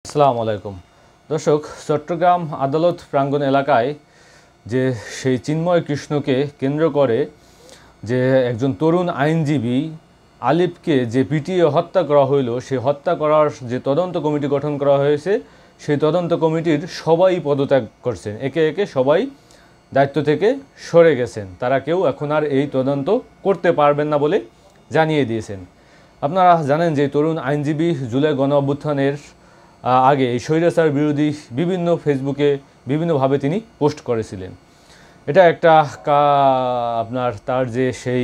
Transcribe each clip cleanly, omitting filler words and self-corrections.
আসসালামু আলাইকুম দর্শক, চট্টগ্রাম আদালত প্রাঙ্গণ এলাকায় যে সেই চিন্ময় কৃষ্ণকে কেন্দ্র করে যে একজন তরুণ আইনজীবী আলিফকে যে পিটিয়ে হত্যা করা হইল, সেই হত্যা করার যে তদন্ত কমিটি গঠন করা হয়েছে, সেই তদন্ত কমিটির সবাই পদত্যাগ করছেন। একে একে সবাই দায়িত্ব থেকে সরে গেছেন। তারা কেউ এখন আর এই তদন্ত করতে পারবেন না বলে জানিয়ে দিয়েছেন। আপনারা জানেন যে তরুণ আইনজীবী জুলাই গণ অভ্যুত্থানের আগে এই স্বৈরাচার বিরোধী বিভিন্ন ফেসবুকে বিভিন্নভাবে তিনি পোস্ট করেছিলেন। এটা একটা আপনার তার যে সেই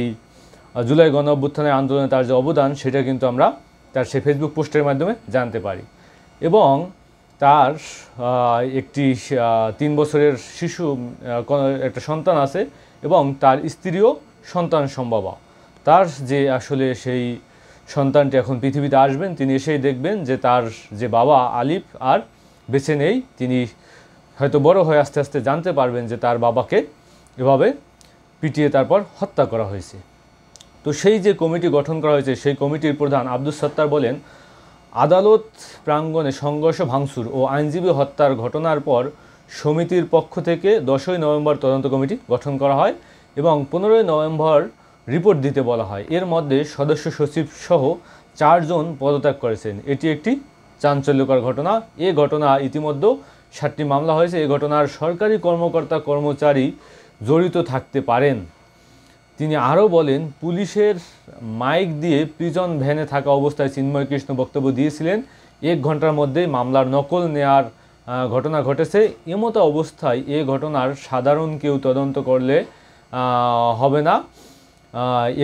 জুলাই গণ অভ্যুত্থানের আন্দোলনে তার যে অবদান, সেটা কিন্তু আমরা তার সেই ফেসবুক পোস্টের মাধ্যমে জানতে পারি। এবং তার একটি 3 বছরের শিশু একটা সন্তান আছে এবং তার স্ত্রীও সন্তান সম্ভবা। তার যে আসলে সেই সন্তানটি এখন পৃথিবীতে আসবেন, তিনি এসেই দেখবেন যে তার যে বাবা আলিফ আর বেঁচে নেই। তিনি হয়তো বড় হয়ে আস্তে আস্তে জানতে পারবেন যে তার বাবাকে এভাবে পিটিয়ে তারপর হত্যা করা হয়েছে। তো সেই যে কমিটি গঠন করা হয়েছে, সেই কমিটির প্রধান আব্দুস সত্তার বলেন, আদালত প্রাঙ্গণে সংঘর্ষ ভাঙচুর ও আইনজীবী হত্যার ঘটনার পর সমিতির পক্ষ থেকে 10ই নভেম্বর তদন্ত কমিটি গঠন করা হয় এবং 15ই নভেম্বর রিপোর্ট দিতে বলা হয়। এর মধ্যে সদস্য সচিব সহ 4 জন পদত্যাগ করেছেন। এটি একটি চাঞ্চল্যকর ঘটনা। এ ঘটনা ইতিমধ্যে 7টি মামলা হয়েছে। এই ঘটনার সরকারি কর্মকর্তা কর্মচারী জড়িত থাকতে পারেন। তিনি আরও বলেন, পুলিশের মাইক দিয়ে প্রিজন ভ্যানে থাকা অবস্থায় চিন্ময় কৃষ্ণ বক্তব্য দিয়েছিলেন। 1 ঘন্টার মধ্যেই মামলার নকল নেয়ার ঘটনা ঘটেছে। এমতো অবস্থায় এ ঘটনার সাধারণ কেউ তদন্ত করলে হবে না।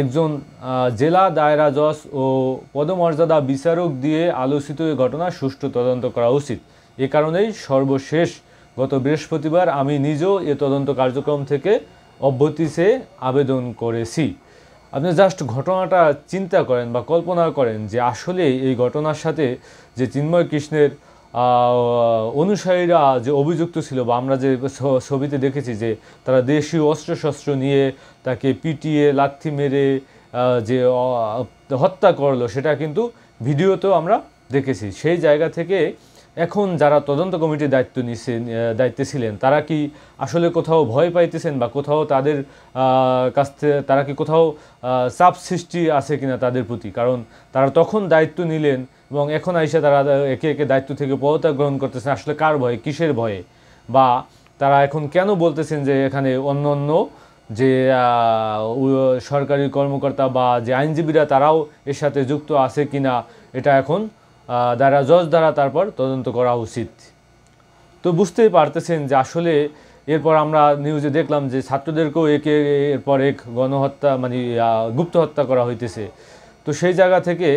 একজন জেলা দায়রা জজ ও পদমর্যাদা বিচারক দিয়ে আলোচিত এই ঘটনা সুষ্ঠু তদন্ত করা উচিত। এ কারণেই সর্বশেষ গত বৃহস্পতিবার আমি নিজেও এ তদন্ত কার্যক্রম থেকে অব্যাহতি চেয়ে আবেদন করেছি। আপনি জাস্ট ঘটনাটা চিন্তা করেন বা কল্পনা করেন যে আসলে এই ঘটনার সাথে যে চিন্ময় কৃষ্ণের অনুসারীরা যে অভিযুক্ত ছিল, বা আমরা যে ছবিতে দেখেছি যে তারা দেশীয় অস্ত্রশস্ত্র নিয়ে তাকে পিটিয়ে লাথি মেরে যে হত্যা করলো, সেটা কিন্তু ভিডিওতেও আমরা দেখেছি। সেই জায়গা থেকে এখন যারা তদন্ত কমিটির দায়িত্বে ছিলেন, তারা কি আসলে কোথাও ভয় পাইতেছেন বা কোথাও তাদের কাছ থেকে তারা কি কোথাও চাপ সৃষ্টি আছে কিনা তাদের প্রতি? কারণ তারা তখন দায়িত্ব নিলেন এবং এখন আইসা তারা একে একে দায়িত্ব থেকে পদত্যাগ গ্রহণ করতেছেন। আসলে কার ভয়ে, কিসের ভয়ে? বা তারা এখন কেন বলতেছেন যে এখানে অন্য অন্য যে সরকারি কর্মকর্তা বা যে আইনজীবীরা তারাও এর সাথে যুক্ত আছে কিনা, এটা এখন জজ দ্বারা তারপর তদন্ত করা উচিত। তো বুঝতেই পারতেছেন যে আসলে এরপর আমরা নিউজে দেখলাম যে ছাত্রদেরকেও এরপর এক গণহত্যা মানে গুপ্ত হত্যা করা হইতেছে। তো সেই জায়গা থেকে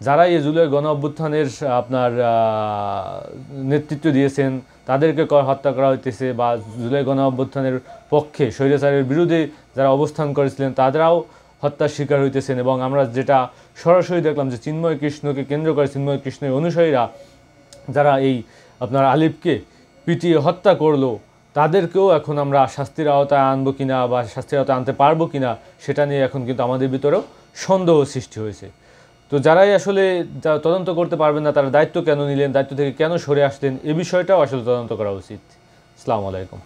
যারা এই জুলাই গণ অভ্যুত্থানের আপনার নেতৃত্ব দিয়েছেন, তাদেরকে হত্যা করা হইতেছে, বা জুলাই গণ অভ্যুত্থানের পক্ষে স্বৈরাচারের বিরুদ্ধে যারা অবস্থান করেছিলেন তাদেরাও হত্যার শিকার হইতেছেন। এবং আমরা যেটা সরাসরি দেখলাম যে চিন্ময় কৃষ্ণকে কেন্দ্র করে চিন্ময় কৃষ্ণের অনুসারীরা যারা এই আপনার আলিফকে পিটিয়ে হত্যা করলো, তাদেরকেও এখন আমরা শাস্তির আওতায় আনবো কিনা বা শাস্তির আওতায় আনতে পারবো কিনা, সেটা নিয়ে এখন কিন্তু আমাদের ভিতরেও সন্দেহ সৃষ্টি হয়েছে। তো যারাই আসলে তদন্ত করতে পারবেন না, তারা দায়িত্ব কেন নিলেন, দায়িত্ব থেকে কেন সরে আসলেন, এ বিষয়টাও আসলে তদন্ত করা উচিত। আসসালামু আলাইকুম।